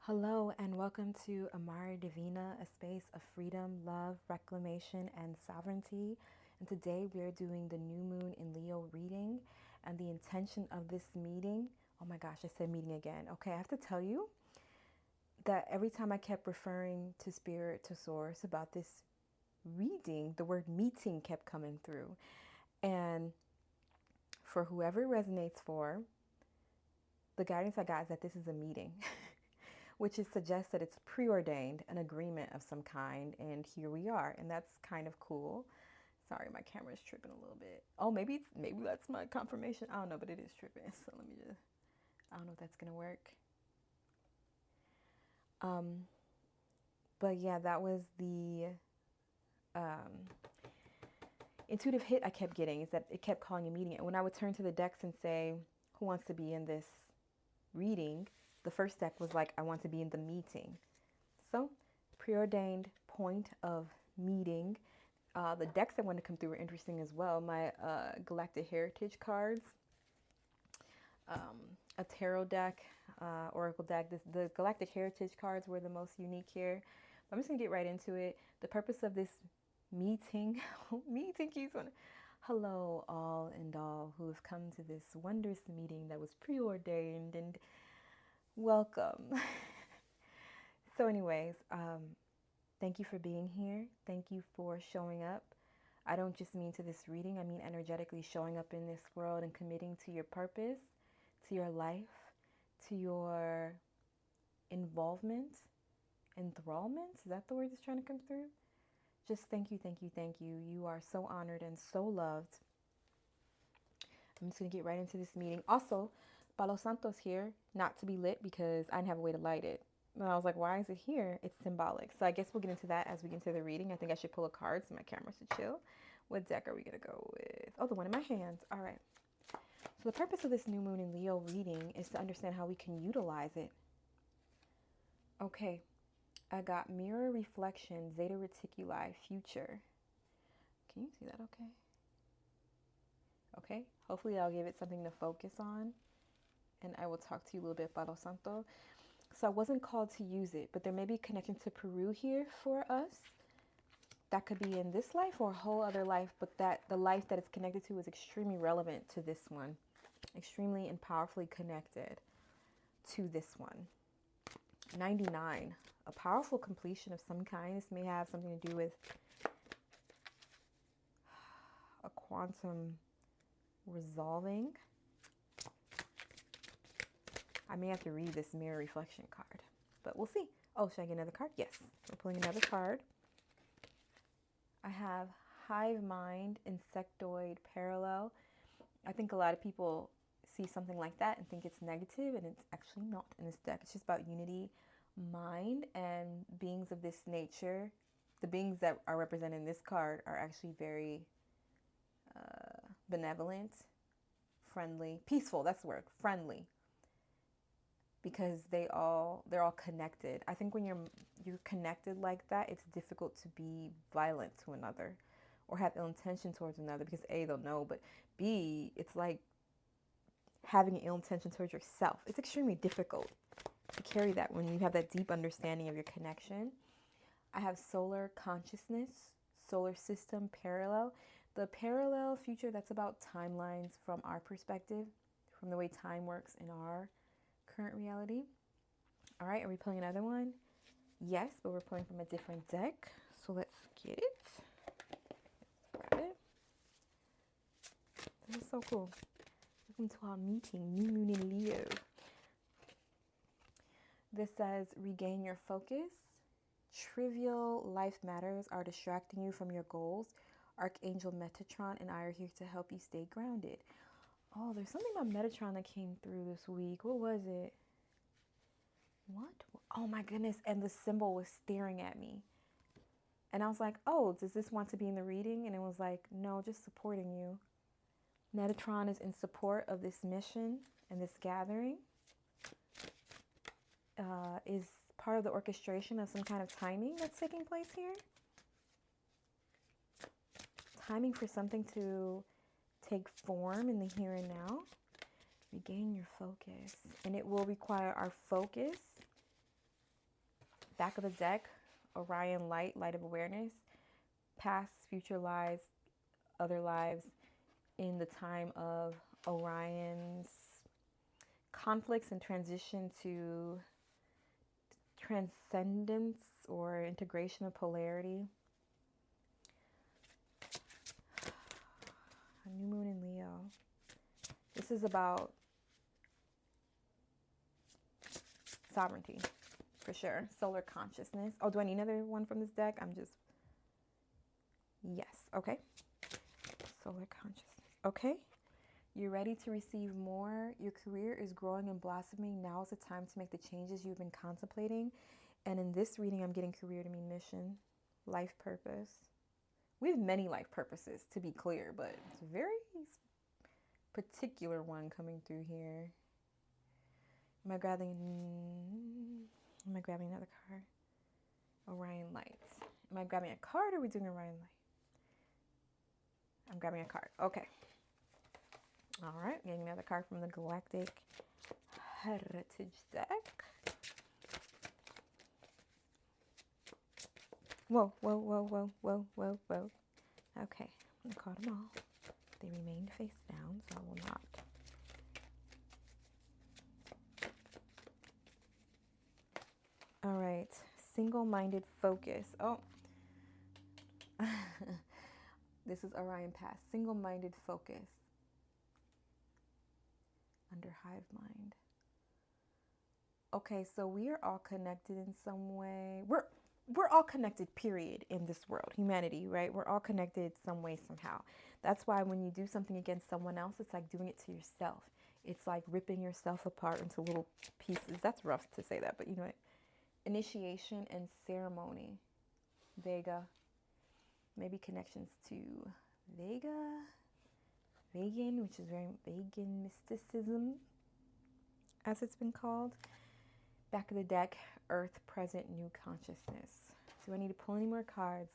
Hello and welcome to Amare Divina, a space of freedom, love, reclamation, and sovereignty. And today we are doing the new moon in Leo reading. And the intention of this meeting, oh my gosh, I said meeting again. Okay, I have to tell you that every time I kept referring to spirit, to source about this reading, the word meeting kept coming through. And for whoever it resonates for, the guidance I got is that this is a meeting. Which is suggests that it's preordained, an agreement of some kind, and here we are, and that's kind of cool. Sorry, my camera's tripping a little bit. Oh, maybe that's my confirmation. I don't know, but it is tripping. So let me just. I don't know if that's gonna work. Um, but yeah, that was the um, intuitive hit I kept getting. Is that it kept calling a meeting, and when I would turn to the decks and say, "Who wants to be in this reading?" The first deck was like, "I want to be in the meeting." So, preordained point of meeting. The decks that want to come through were interesting as well. My Galactic Heritage cards, a tarot deck, Oracle deck. The Galactic Heritage cards were the most unique here. I'm just going to get right into it. The purpose of this meeting, meeting keeps on. Hello, all and all who have come to this wondrous meeting that was preordained, and welcome. So, anyways, thank you for being here. Thank you for showing up. I don't just mean to this reading, I mean energetically showing up in this world and committing to your purpose, to your life, to your involvement, enthrallment. Is that the word that's trying to come through? Just thank you, thank you, thank you. You are so honored and so loved. I'm just going to get right into this meeting. Also, Palo Santo's here, not to be lit because I didn't have a way to light it. And I was like, why is it here? It's symbolic. So I guess we'll get into that as we get into the reading. I think I should pull a card so my camera should chill. What deck are we going to go with? Oh, the one in my hands. All right. So the purpose of this new moon in Leo reading is to understand how we can utilize it. Okay. I got mirror reflection, zeta reticuli, future. Can you see that okay? Okay. Hopefully I'll give it something to focus on. And I will talk to you a little bit about Santo. So I wasn't called to use it, but there may be a connection to Peru here for us. That could be in this life or a whole other life, but that the life that it's connected to is extremely relevant to this one. Extremely and powerfully connected to this one. 99, a powerful completion of some kind. This may have something to do with a quantum resolving. I may have to read this mirror reflection card, but we'll see. Oh, should I get another card? Yes. We're pulling another card. I have hive mind, insectoid, parallel. I think a lot of people see something like that and think it's negative, and it's actually not in this deck. It's just about unity, mind, and beings of this nature. The beings that are represented in this card are actually very benevolent, friendly, peaceful. That's the word, friendly, because they're all connected. I think when you're connected like that, it's difficult to be violent to another or have ill intention towards another, because A, they'll know, but B, it's like having an ill intention towards yourself. It's extremely difficult to carry that when you have that deep understanding of your connection. I have solar consciousness, solar system, parallel. The parallel future, that's about timelines from our perspective, from the way time works in our current reality. All right, are we pulling another one? Yes, but we're pulling from a different deck. So let's get it. Let's grab it. This is so cool. Welcome to our meeting, new moon in Leo. This says, regain your focus. Trivial life matters are distracting you from your goals. Archangel Metatron and I are here to help you stay grounded. Oh, there's something about Metatron that came through this week. What was it? What? Oh my goodness. And the symbol was staring at me. And I was like, oh, does this want to be in the reading? And it was like, no, just supporting you. Metatron is in support of this mission and this gathering. Is part of the orchestration of some kind of timing that's taking place here. Timing for something to take form in the here and now. Regain your focus. And it will require our focus Back of the deck, Orion light, light of awareness, past, future lives, other lives in the time of Orion's conflicts and transition to transcendence or integration of polarity. A new moon in Leo. This is about sovereignty, for sure. Solar consciousness. Oh, do I need another one from this deck? Yes, okay. Solar consciousness. Okay. You're ready to receive more. Your career is growing and blossoming. Now is the time to make the changes you've been contemplating. And in this reading, I'm getting career to mean mission, life purpose. We have many life purposes, to be clear, but it's a very particular one coming through here. Am I grabbing another card? Orion lights. Am I grabbing a card or are we doing Orion light? I'm grabbing a card. Okay. All right. Getting another card from the Galactic Heritage deck. Whoa, whoa, whoa, whoa, whoa, whoa, whoa. Okay. I caught them all. They remained face down, so I will not. All right. Single-minded focus. Oh. This is Orion Pass. Single-minded focus. Under hive mind. Okay, so we are all connected in some way. We're all connected, period, in this world. Humanity, right? We're all connected some way, somehow. That's why when you do something against someone else, it's like doing it to yourself. It's like ripping yourself apart into little pieces. That's rough to say that, but you know what? Initiation and ceremony. Vega. Maybe connections to Vega. Vegan, which is very Vegan mysticism, as it's been called. Back of the deck, Earth, present, new consciousness. Do I need to pull any more cards?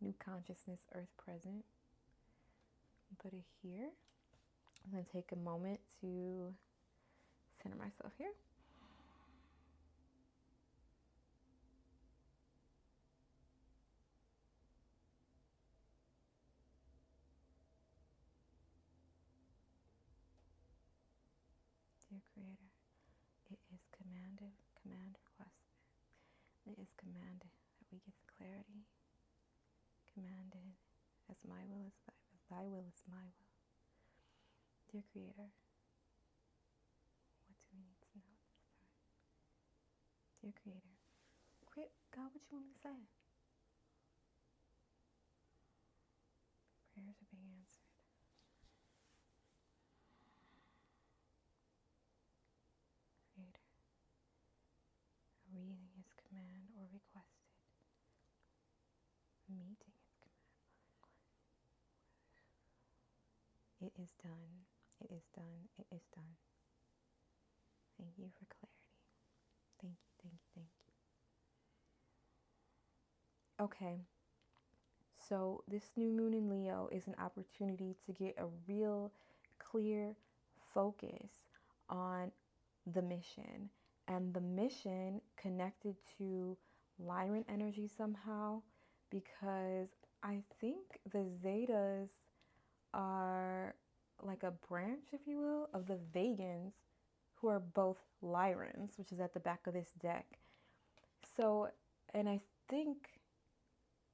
New consciousness, Earth, present. Put it here. I'm going to take a moment to center myself here. Dear Creator, it is commanded, requested. It is commanded that we get the clarity. Commanded as my will is thy will is my will. Dear Creator, what do we need to know at this time? Dear Creator, God, what you want me to say? Prayers are being answered. Creator, a reading is command or requested. A meeting is command or requested. It is done. It is done. It is done. Thank you for clarity. Thank you, thank you, thank you. Okay. So this new moon in Leo is an opportunity to get a real clear focus on the mission. And the mission connected to Lyran energy somehow, because I think the Zetas are like a branch, if you will, of the Vegans, who are both Lyrans, which is at the back of this deck. So, and I think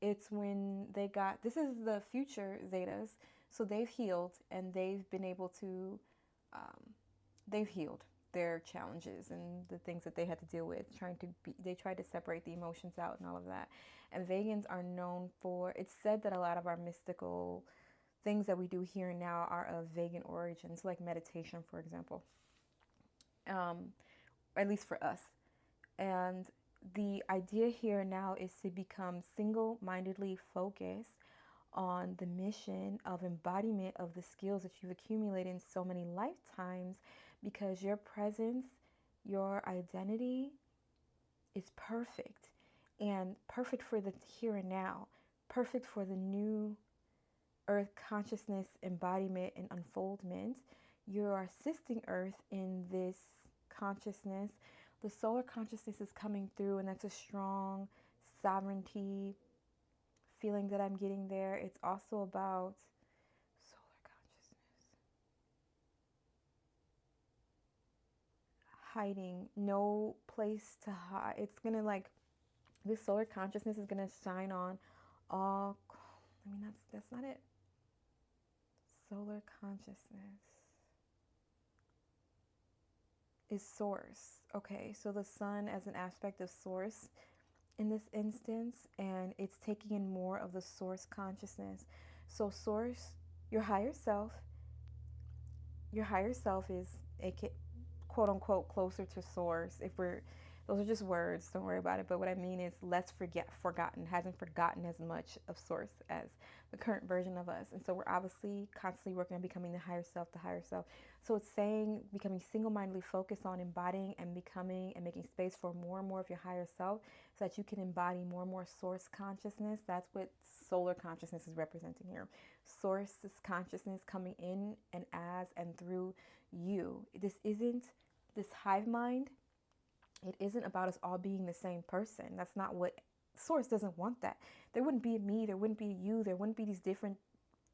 it's when they got, this is the future Zetas, so they've healed and they've been able to, they've healed their challenges and the things that they had to deal with, they tried to separate the emotions out and all of that. And Vegans are known for, it's said that a lot of our mystical things that we do here and now are of Vegan origins, like meditation, for example, at least for us. And the idea here now is to become single-mindedly focused on the mission of embodiment of the skills that you've accumulated in so many lifetimes, because your presence, your identity is perfect, and perfect for the here and now, perfect for the new Earth consciousness embodiment and unfoldment. You are assisting Earth in this consciousness. The solar consciousness is coming through, and that's a strong sovereignty feeling that I'm getting there. It's also about solar consciousness. Hiding, no place to hide. It's gonna like, this solar consciousness is gonna shine on all. I mean, that's not it. Solar consciousness is source. Okay, so the sun as an aspect of source in this instance, and it's taking in more of the source consciousness. So source, your higher self is a quote unquote closer to source. If we're, those are just words, don't worry about it. But what I mean is less forgotten, hasn't forgotten as much of source as the current version of us. And so we're obviously constantly working on becoming the higher self, the higher self. So it's saying becoming single-mindedly focused on embodying and becoming and making space for more and more of your higher self so that you can embody more and more source consciousness. That's what solar consciousness is representing here. Source is consciousness coming in and as and through you. This isn't this hive mind. It isn't about us all being the same person. That's not what source doesn't want. That there wouldn't be a me, there wouldn't be you, there wouldn't be these different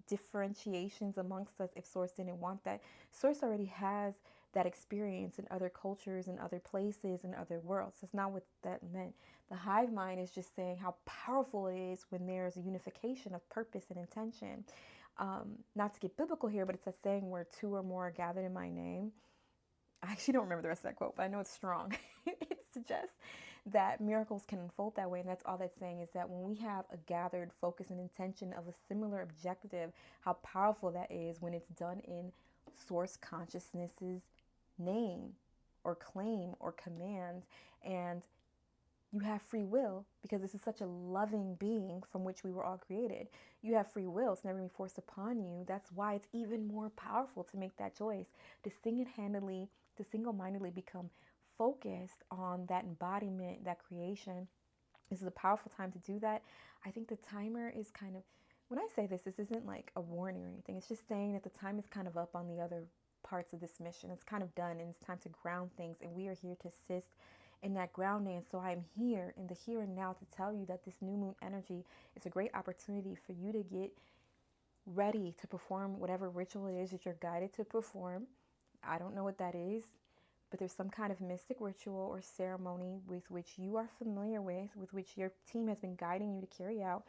differentiations amongst us if source didn't want that. Source already has that experience in other cultures and other places and other worlds. That's not what that meant. The hive mind is just saying how powerful it is when there's a unification of purpose and intention. Not to get biblical here, but it's a saying where two or more are gathered in my name. I actually don't remember the rest of that quote, but I know it's strong. It suggests that miracles can unfold that way. And that's all that's saying, is that when we have a gathered focus and intention of a similar objective, how powerful that is when it's done in source consciousness's name or claim or command. And you have free will, because this is such a loving being from which we were all created. You have free will. It's never going to be forced upon you. That's why it's even more powerful to make that choice, to single-handedly, to single-mindedly become focused on that embodiment, that creation. This is a powerful time to do that. I think the timer is kind of, when I say this, this isn't like a warning or anything. It's just saying that the time is kind of up on the other parts of this mission. It's kind of done, and it's time to ground things. And we are here to assist in that grounding. And so I'm here in the here and now to tell you that this new moon energy is a great opportunity for you to get ready to perform whatever ritual it is that you're guided to perform. I don't know what that is, but there's some kind of mystic ritual or ceremony with which you are familiar with which your team has been guiding you to carry out.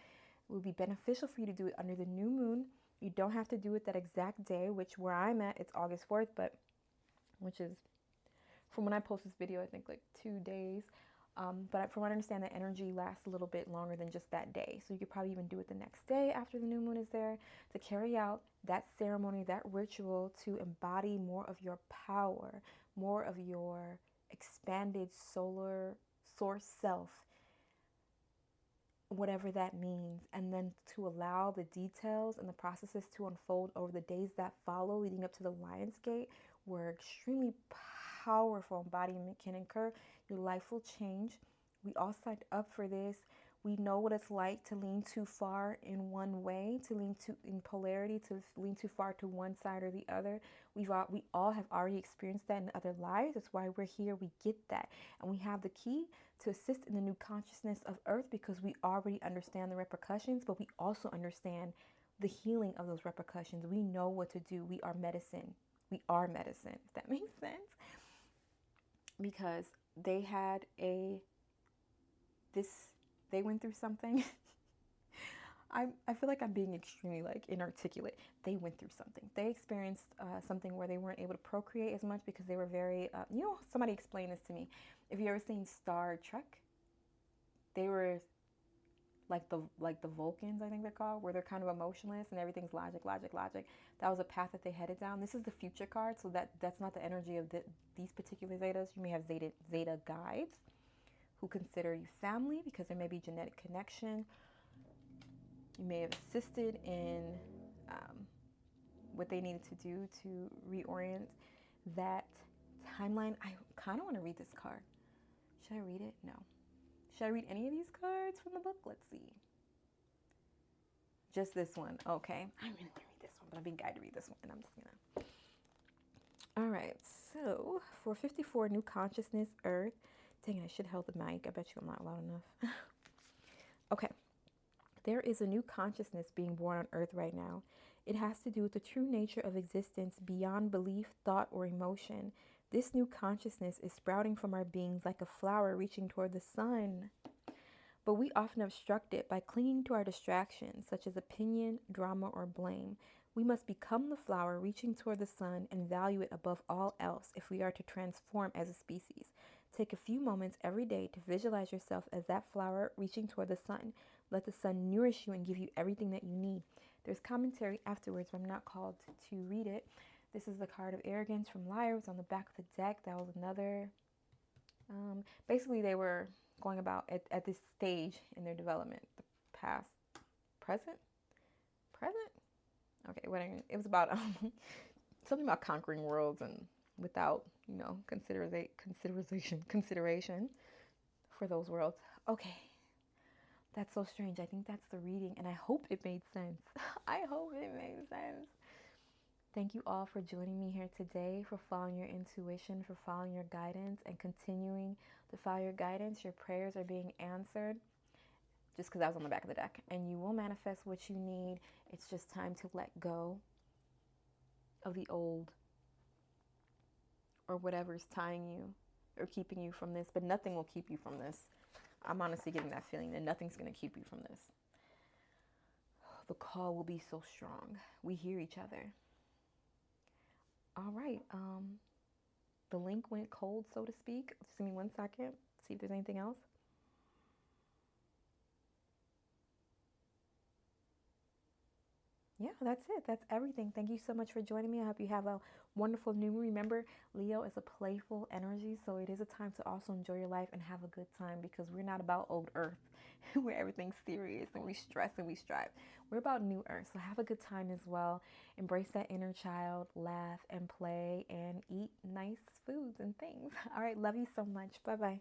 It would be beneficial for you to do it under the new moon. You don't have to do it that exact day, which where I'm at, it's August 4th, but which is from when I post this video, I think like 2 days. But from what I understand, the energy lasts a little bit longer than just that day. So you could probably even do it the next day after the new moon is there to carry out that ceremony, that ritual, to embody more of your power, more of your expanded solar source self, whatever that means, and then to allow the details and the processes to unfold over the days that follow leading up to the Lion's Gate, where extremely powerful embodiment can occur. Your life will change. We all signed up for this. We know what it's like to lean too far in one way, to lean too in polarity, to lean too far to one side or the other. We all have already experienced that in other lives. That's why we're here. We get that. And we have the key to assist in the new consciousness of Earth, because we already understand the repercussions, but we also understand the healing of those repercussions. We know what to do. We are medicine. We are medicine, if that makes sense. Because they had they went through something. I feel like I'm being extremely like inarticulate. They went through something. They experienced something where they weren't able to procreate as much because they were very, somebody explained this to me. If you ever seen Star Trek, they were like the Vulcans, I think they're called, where they're kind of emotionless and everything's logic. That was a path that they headed down. This is the future card, so that's not the energy of these particular Zetas. You may have Zeta guides who consider you family because there may be genetic connection. You may have assisted in what they needed to do to reorient that timeline. I kind of want to read this card. Should I read it? No. Should I read any of these cards from the book? Let's see. Just this one. Okay. I'm going to read this one, but I'm being guided to read this one. And I'm just going to. All right. So for 54, new consciousness, Earth. Dang it, I should have held the mic. I bet you I'm not loud enough. Okay. There is a new consciousness being born on Earth right now. It has to do with the true nature of existence beyond belief, thought, or emotion. This new consciousness is sprouting from our beings like a flower reaching toward the sun. But we often obstruct it by clinging to our distractions, such as opinion, drama, or blame. We must become the flower reaching toward the sun and value it above all else if we are to transform as a species. Take a few moments every day to visualize yourself as that flower reaching toward the sun. Let the sun nourish you and give you everything that you need. There's commentary afterwards, but I'm not called to read it. This is the card of arrogance from Liar. It's on the back of the deck. That was another. Basically, they were going about at this stage in their development, the past, present. Okay, whatever. It was about something about conquering worlds and without, consideration for those worlds. Okay, that's so strange. I think that's the reading, and I hope it made sense. I hope it made sense. Thank you all for joining me here today, for following your intuition, for following your guidance, and continuing to follow your guidance. Your prayers are being answered just because I was on the back of the deck. And you will manifest what you need. It's just time to let go of the old or whatever's tying you or keeping you from this. But nothing will keep you from this. I'm honestly getting that feeling that nothing's going to keep you from this. The call will be so strong. We hear each other. All right. The link went cold, so to speak. Just give me 1 second. See if there's anything else. Yeah, that's it. That's everything. Thank you so much for joining me. I hope you have a wonderful new moon. Remember, Leo is a playful energy, so it is a time to also enjoy your life and have a good time because we're not about old Earth where everything's serious and we stress and we strive. We're about new Earth, so have a good time as well. Embrace that inner child, laugh and play and eat nice foods and things. All right, love you so much. Bye-bye.